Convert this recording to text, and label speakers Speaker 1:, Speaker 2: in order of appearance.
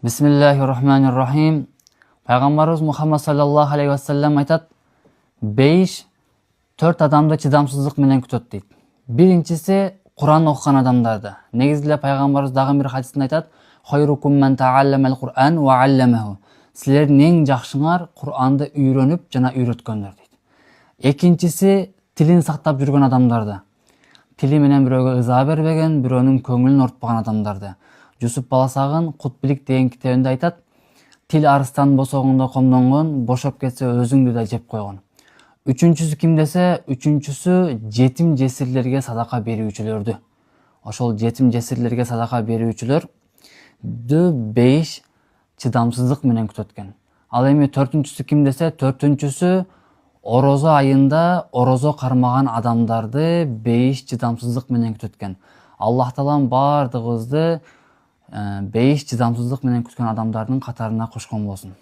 Speaker 1: Bismillahirrahmanirrahim. Пайгамбарыбыз Мухаммад саллаллаху алейхи ва саллям айтат: "Бейиш 4 адамды чыдамсыздык менен күтөт" дейт. Биринчиси Куран окуган адамдарды. Негизи эле пайгамбарыбыз дагы бир хадисинде айтат: "Хайрукум ман таалламал Кур'ан ва алламаху." Силердин эң жакшыңар Кур'анды үйрөнүп жана үйрөткөндөр дейт. Экинчиси тилин сактап жүргөн адамдарды. Тили менен бирөөгө ыза бербеген, бирөөнүн көңүлүн ортпогон адамдарды. Жусуп Баласагын Кутбилик деген китебинде айтат: "Тил арыстан босогондо комдонгон, бошоп кетсе өзүңдү да жеп койгон." Үчүнчүсү ким десе, үчүнчүсү жетим жесирлерге садака берүүчүлөрдү. Ошол жетим жесирлерге садака берүүчүлөрдү бейиш чыдамсыздык менен күтөт экен. Ал эми төртүнчүсү ким десе, төртүнчүсү орозо айында орозо кармаган адамдарды бейиш чыдамсыздык менен күтөт экен. Аллах Таалам бардыгыбызды бейиш чыдамсыздык менен күткөн адамдардын катарына кошкон болсун.